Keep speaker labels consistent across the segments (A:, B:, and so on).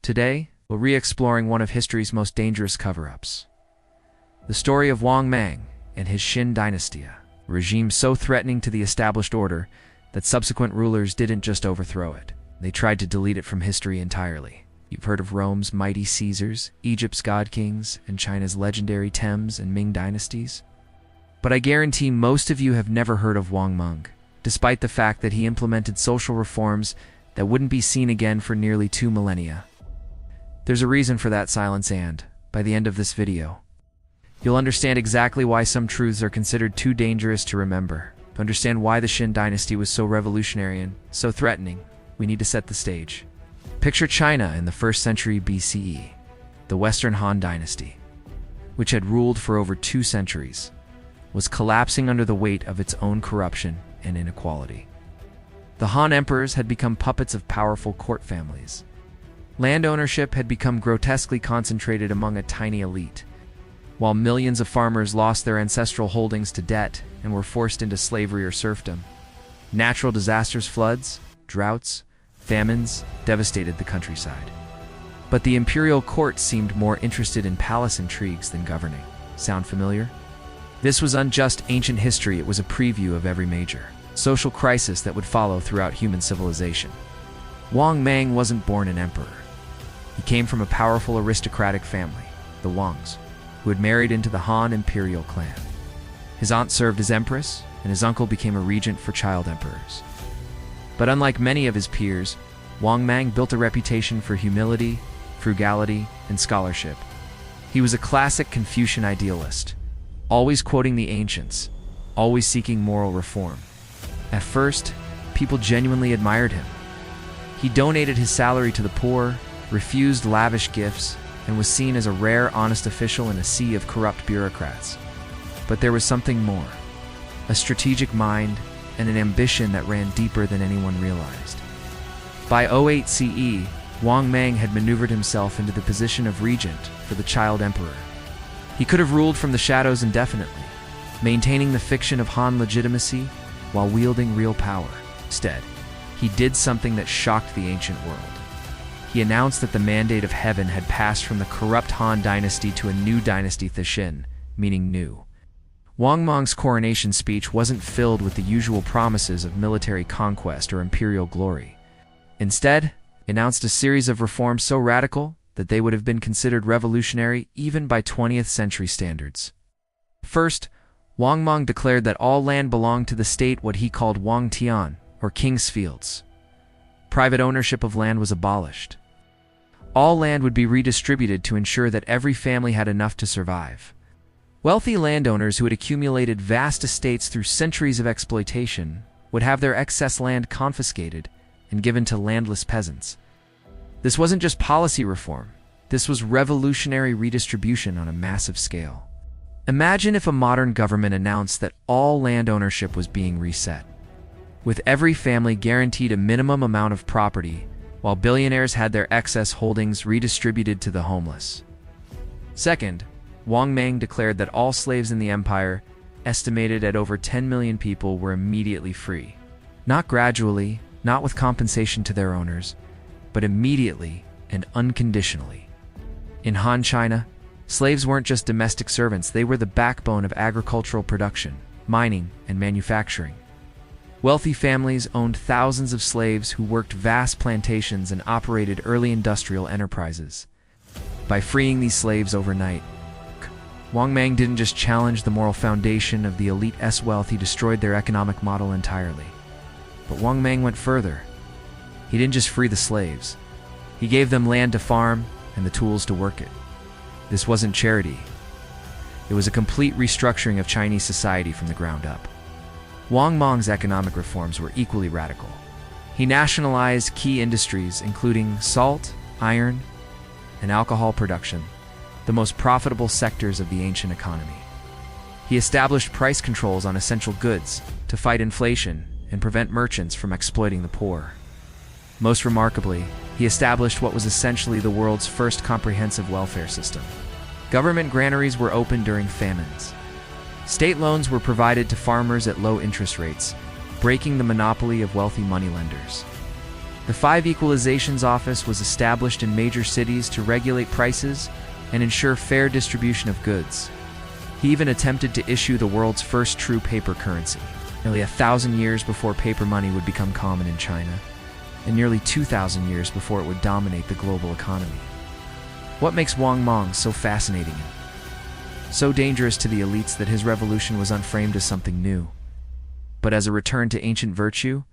A: Today, we're re-exploring one of history's most dangerous cover-ups. The story of Wang Mang and his Xin Dynasty, a regime so threatening to the established order that subsequent rulers didn't just overthrow it. They tried to delete it from history entirely. You've heard of Rome's mighty Caesars, Egypt's god-kings, and China's legendary Tang and Ming dynasties? But I guarantee most of you have never heard of Wang Mang, despite the fact that he implemented social reforms that wouldn't be seen again for nearly 2 millennia. There's a reason for that silence, and, by the end of this video, you'll understand exactly why some truths are considered too dangerous to remember. To understand why the Xin Dynasty was so revolutionary and so threatening, we need to set the stage. Picture China in the 1st century BCE, the Western Han Dynasty, which had ruled for over 2 centuries, was collapsing under the weight of its own corruption and inequality. The Han emperors had become puppets of powerful court families. Land ownership had become grotesquely concentrated among a tiny elite, while millions of farmers lost their ancestral holdings to debt and were forced into slavery or serfdom. Natural disasters, floods, droughts, famines devastated the countryside. But the imperial court seemed more interested in palace intrigues than governing. Sound familiar? This was unjust ancient history. It was a preview of every major social crisis that would follow throughout human civilization. Wang Mang wasn't born an emperor. He came from a powerful aristocratic family, the Wangs, who had married into the Han imperial clan. His aunt served as empress, and his uncle became a regent for child emperors. But unlike many of his peers, Wang Mang built a reputation for humility, frugality, and scholarship. He was a classic Confucian idealist, always quoting the ancients, always seeking moral reform. At first, people genuinely admired him. He donated his salary to the poor, refused lavish gifts, and was seen as a rare, honest official in a sea of corrupt bureaucrats. But there was something more, a strategic mind and an ambition that ran deeper than anyone realized. By 08 CE, Wang Mang had maneuvered himself into the position of regent for the child emperor. He could have ruled from the shadows indefinitely, maintaining the fiction of Han legitimacy while wielding real power. Instead, he did something that shocked the ancient world. He announced that the mandate of heaven had passed from the corrupt Han dynasty to a new dynasty, the Xin, meaning new. Wang Mang's coronation speech wasn't filled with the usual promises of military conquest or imperial glory. Instead, he announced a series of reforms so radical that they would have been considered revolutionary even by 20th century standards. First, Wang Mang declared that all land belonged to the state, what he called Wang Tian, or King's Fields. Private ownership of land was abolished. All land would be redistributed to ensure that every family had enough to survive. Wealthy landowners who had accumulated vast estates through centuries of exploitation would have their excess land confiscated and given to landless peasants. This wasn't just policy reform. This was revolutionary redistribution on a massive scale. Imagine if a modern government announced that all land ownership was being reset, with every family guaranteed a minimum amount of property, while billionaires had their excess holdings redistributed to the homeless. Second, Wang Mang declared that all slaves in the empire, estimated at over 10 million people, were immediately free. Not gradually, not with compensation to their owners, but immediately and unconditionally. In Han China, slaves weren't just domestic servants, they were the backbone of agricultural production, mining, and manufacturing. Wealthy families owned thousands of slaves who worked vast plantations and operated early industrial enterprises. By freeing these slaves overnight, Wang Mang didn't just challenge the moral foundation of the elite's wealth, he destroyed their economic model entirely. But Wang Mang went further. He didn't just free the slaves. He gave them land to farm and the tools to work it. This wasn't charity. It was a complete restructuring of Chinese society from the ground up. Wang Mang's economic reforms were equally radical. He nationalized key industries including salt, iron, and alcohol production, the most profitable sectors of the ancient economy. He established price controls on essential goods to fight inflation and prevent merchants from exploiting the poor. Most remarkably, he established what was essentially the world's first comprehensive welfare system. Government granaries were opened during famines. State loans were provided to farmers at low interest rates, breaking the monopoly of wealthy moneylenders. The Five Equalizations Office was established in major cities to regulate prices and ensure fair distribution of goods. He even attempted to issue the world's first true paper currency, nearly 1,000 years before paper money would become common in China, and nearly 2,000 years before it would dominate the global economy. What makes Wang Mang so fascinating and so dangerous to the elites that his revolution was unframed as something new, but as a return to ancient virtue?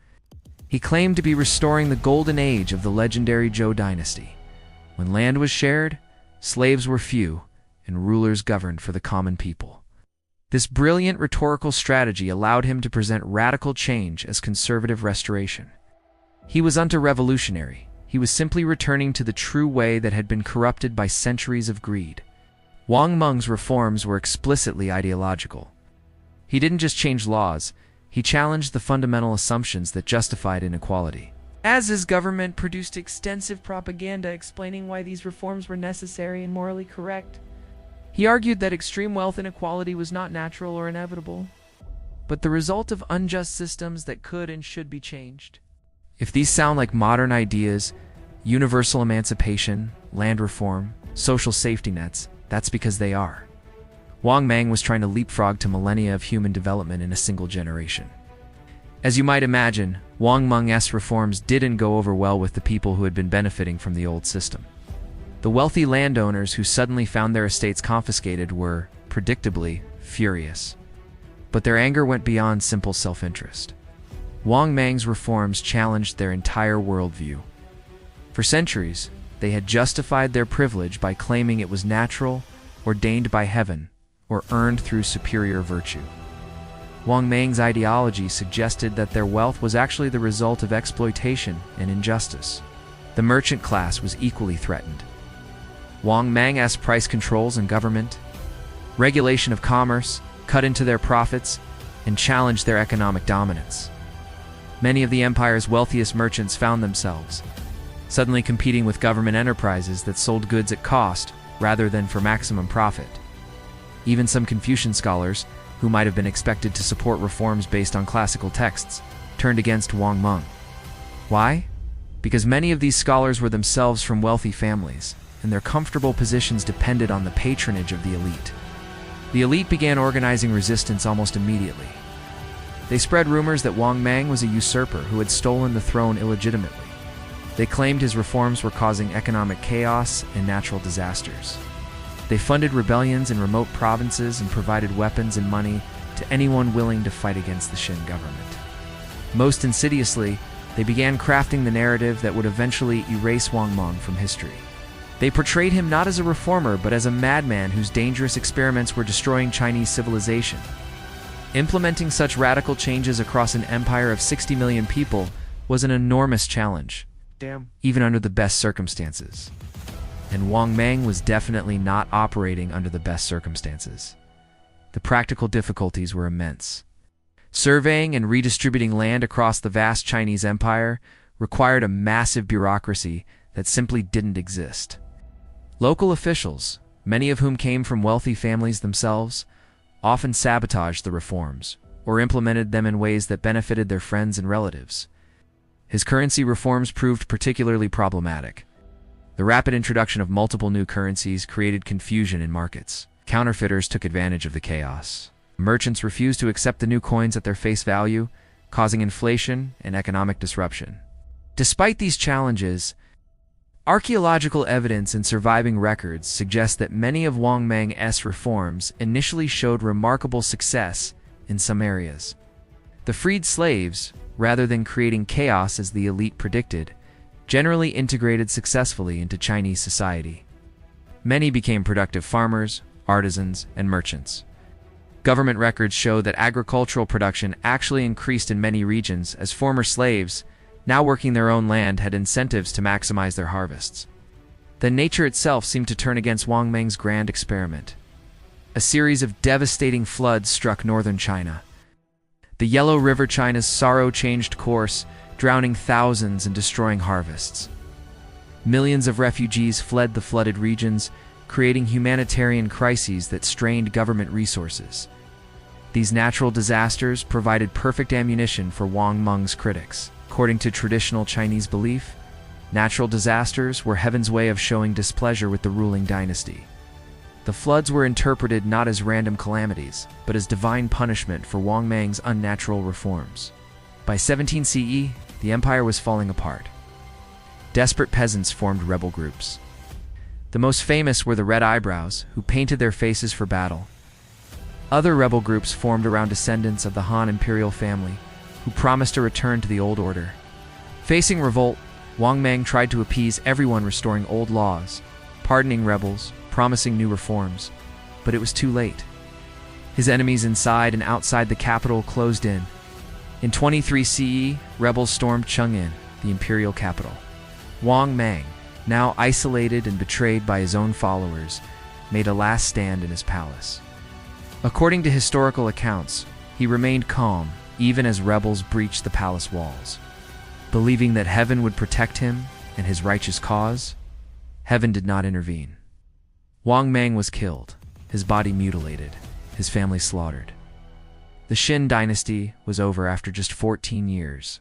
A: He claimed to be restoring the golden age of the legendary Zhou dynasty, when land was shared, slaves were few, and rulers governed for the common people. This brilliant rhetorical strategy allowed him to present radical change as conservative restoration. He was unto revolutionary. He was simply returning to the true way that had been corrupted by centuries of greed. Wang Meng's reforms were explicitly ideological. He didn't just change laws, he challenged the fundamental assumptions that justified inequality.
B: As his government produced extensive propaganda explaining why these reforms were necessary and morally correct, he argued that extreme wealth inequality was not natural or inevitable, but the result of unjust systems that could and should be changed.
A: If these sound like modern ideas, universal emancipation, land reform, social safety nets, that's because they are. Wang Mang was trying to leapfrog to millennia of human development in a single generation. As you might imagine, Wang Meng's reforms didn't go over well with the people who had been benefiting from the old system. The wealthy landowners who suddenly found their estates confiscated were, predictably, furious. But their anger went beyond simple self-interest. Wang Meng's reforms challenged their entire worldview. For centuries, they had justified their privilege by claiming it was natural, ordained by heaven, or earned through superior virtue. Wang Meng's ideology suggested that their wealth was actually the result of exploitation and injustice. The merchant class was equally threatened. Wang Meng's price controls and government, regulation of commerce, cut into their profits, and challenged their economic dominance. Many of the empire's wealthiest merchants found themselves suddenly competing with government enterprises that sold goods at cost rather than for maximum profit. Even some Confucian scholars, who might have been expected to support reforms based on classical texts, turned against Wang Mang. Why? Because many of these scholars were themselves from wealthy families, and their comfortable positions depended on the patronage of the elite. The elite began organizing resistance almost immediately. They spread rumors that Wang Mang was a usurper who had stolen the throne illegitimately. They claimed his reforms were causing economic chaos and natural disasters. They funded rebellions in remote provinces and provided weapons and money to anyone willing to fight against the Xin government. Most insidiously, they began crafting the narrative that would eventually erase Wang Mang from history. They portrayed him not as a reformer, but as a madman whose dangerous experiments were destroying Chinese civilization. Implementing such radical changes across an empire of 60 million people was an enormous challenge, even under the best circumstances. And Wang Mang was definitely not operating under the best circumstances. The practical difficulties were immense. Surveying and redistributing land across the vast Chinese empire required a massive bureaucracy that simply didn't exist. Local officials, many of whom came from wealthy families themselves, often sabotaged the reforms or implemented them in ways that benefited their friends and relatives. His currency reforms proved particularly problematic. The rapid introduction of multiple new currencies created confusion in markets. Counterfeiters took advantage of the chaos. Merchants refused to accept the new coins at their face value, causing inflation and economic disruption. Despite these challenges, archaeological evidence and surviving records suggest that many of Wang Meng's reforms initially showed remarkable success in some areas. The freed slaves, rather than creating chaos as the elite predicted, generally integrated successfully into Chinese society. Many became productive farmers, artisans, and merchants. Government records show that agricultural production actually increased in many regions as former slaves, now working their own land, had incentives to maximize their harvests. Then nature itself seemed to turn against Wang Meng's grand experiment. A series of devastating floods struck northern China. The Yellow River China's sorrow changed course, drowning thousands and destroying harvests. Millions of refugees fled the flooded regions, creating humanitarian crises that strained government resources. These natural disasters provided perfect ammunition for Wang Meng's critics. According to traditional Chinese belief, natural disasters were heaven's way of showing displeasure with the ruling dynasty. The floods were interpreted not as random calamities, but as divine punishment for Wang Mang's unnatural reforms. By 17 CE, the empire was falling apart. Desperate peasants formed rebel groups. The most famous were the Red Eyebrows, who painted their faces for battle. Other rebel groups formed around descendants of the Han imperial family, who promised a return to the old order. Facing revolt, Wang Mang tried to appease everyone, restoring old laws, pardoning rebels, promising new reforms, but it was too late. His enemies inside and outside the capital closed in. In 23 CE, rebels stormed Cheng'an, the imperial capital. Wang Mang, now isolated and betrayed by his own followers, made a last stand in his palace. According to historical accounts, he remained calm even as rebels breached the palace walls. Believing that heaven would protect him and his righteous cause, heaven did not intervene. Wang Mang was killed, his body mutilated, his family slaughtered. The Xin Dynasty was over after just 14 years.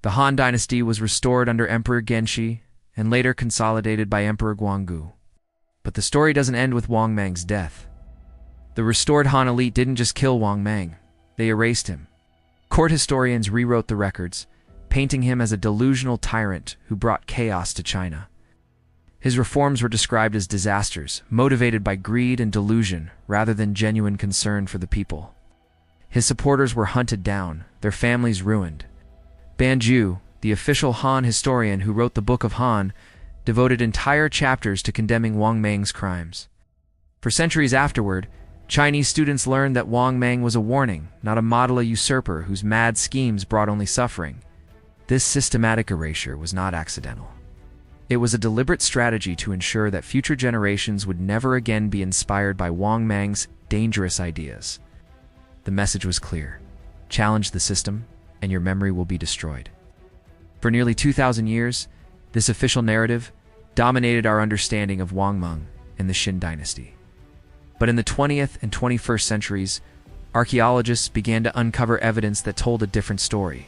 A: The Han Dynasty was restored under Emperor Genshi and later consolidated by Emperor Guanggu. But the story doesn't end with Wang Mang's death. The restored Han elite didn't just kill Wang Mang, they erased him. Court historians rewrote the records, painting him as a delusional tyrant who brought chaos to China. His reforms were described as disasters, motivated by greed and delusion rather than genuine concern for the people. His supporters were hunted down, their families ruined. Banju, the official Han historian who wrote the Book of Han, devoted entire chapters to condemning Wang Mang's crimes. For centuries afterward, Chinese students learned that Wang Mang was a warning, not a model usurper whose mad schemes brought only suffering. This systematic erasure was not accidental. It was a deliberate strategy to ensure that future generations would never again be inspired by Wang Mang's dangerous ideas. The message was clear: challenge the system, and your memory will be destroyed. For nearly 2,000 years, this official narrative dominated our understanding of Wang Mang and the Xin Dynasty. But in the 20th and 21st centuries, archaeologists began to uncover evidence that told a different story.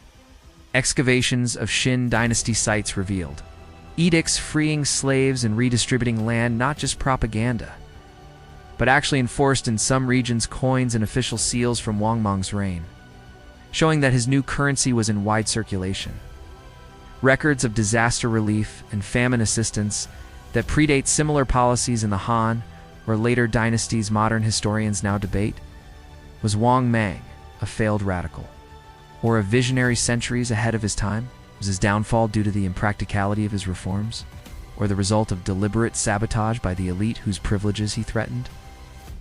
A: Excavations of Xin Dynasty sites revealed edicts freeing slaves and redistributing land, not just propaganda, but actually enforced in some regions coins and official seals from Wang Mang's reign, showing that his new currency was in wide circulation. Records of disaster relief and famine assistance that predate similar policies in the Han or later dynasties modern historians now debate. Was Wang Mang a failed radical, or a visionary centuries ahead of his time? Was his downfall due to the impracticality of his reforms, or the result of deliberate sabotage by the elite whose privileges he threatened?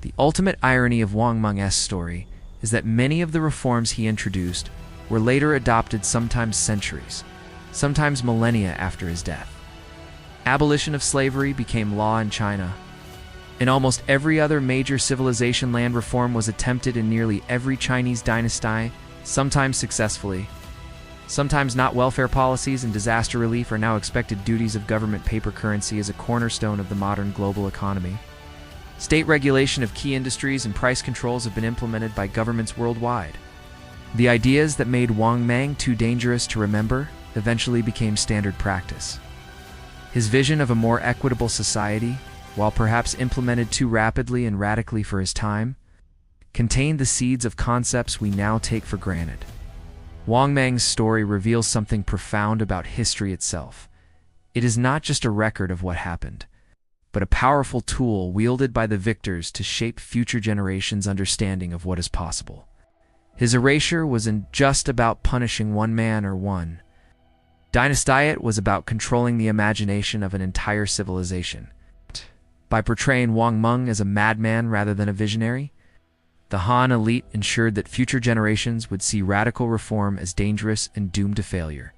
A: The ultimate irony of Wang Mang's story is that many of the reforms he introduced were later adopted sometimes centuries, sometimes millennia after his death. Abolition of slavery became law in China. In almost every other major civilization, land reform was attempted in nearly every Chinese dynasty, sometimes successfully. Sometimes not. Welfare policies and disaster relief are now expected duties of government. Paper currency is a cornerstone of the modern global economy. State regulation of key industries and price controls have been implemented by governments worldwide. The ideas that made Wang Mang too dangerous to remember eventually became standard practice. His vision of a more equitable society, while perhaps implemented too rapidly and radically for his time, contained the seeds of concepts we now take for granted. Wang Mang's story reveals something profound about history itself. It is not just a record of what happened, but a powerful tool wielded by the victors to shape future generations' understanding of what is possible. His erasure wasn't just about punishing one man or one dynasty, it was about controlling the imagination of an entire civilization. By portraying Wang Mang as a madman rather than a visionary, the Han elite ensured that future generations would see radical reform as dangerous and doomed to failure.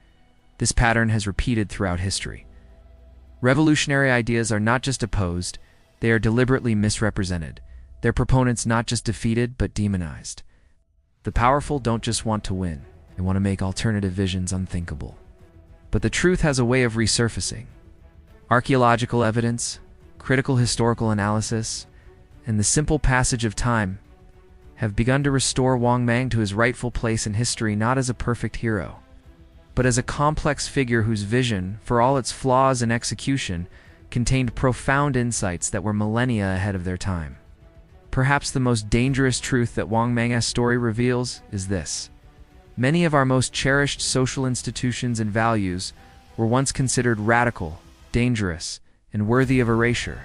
A: This pattern has repeated throughout history. Revolutionary ideas are not just opposed, they are deliberately misrepresented. Their proponents not just defeated, but demonized. The powerful don't just want to win, they want to make alternative visions unthinkable. But the truth has a way of resurfacing. Archaeological evidence, critical historical analysis, and the simple passage of time have begun to restore Wang Mang to his rightful place in history, not as a perfect hero, but as a complex figure whose vision, for all its flaws and execution, contained profound insights that were millennia ahead of their time. Perhaps the most dangerous truth that Wang Mang's story reveals is this: many of our most cherished social institutions and values were once considered radical, dangerous, and worthy of erasure.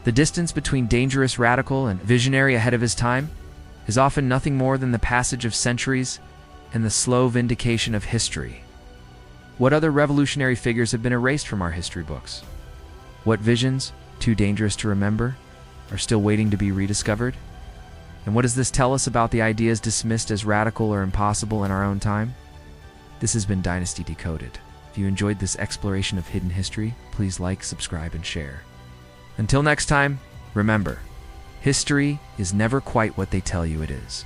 A: The distance between dangerous radical and visionary ahead of his time is often nothing more than the passage of centuries and the slow vindication of history. What other revolutionary figures have been erased from our history books? What visions, too dangerous to remember, are still waiting to be rediscovered? And what does this tell us about the ideas dismissed as radical or impossible in our own time? This has been Dynasty Decoded. If you enjoyed this exploration of hidden history, please like, subscribe, and share. Until next time, remember, history is never quite what they tell you it is.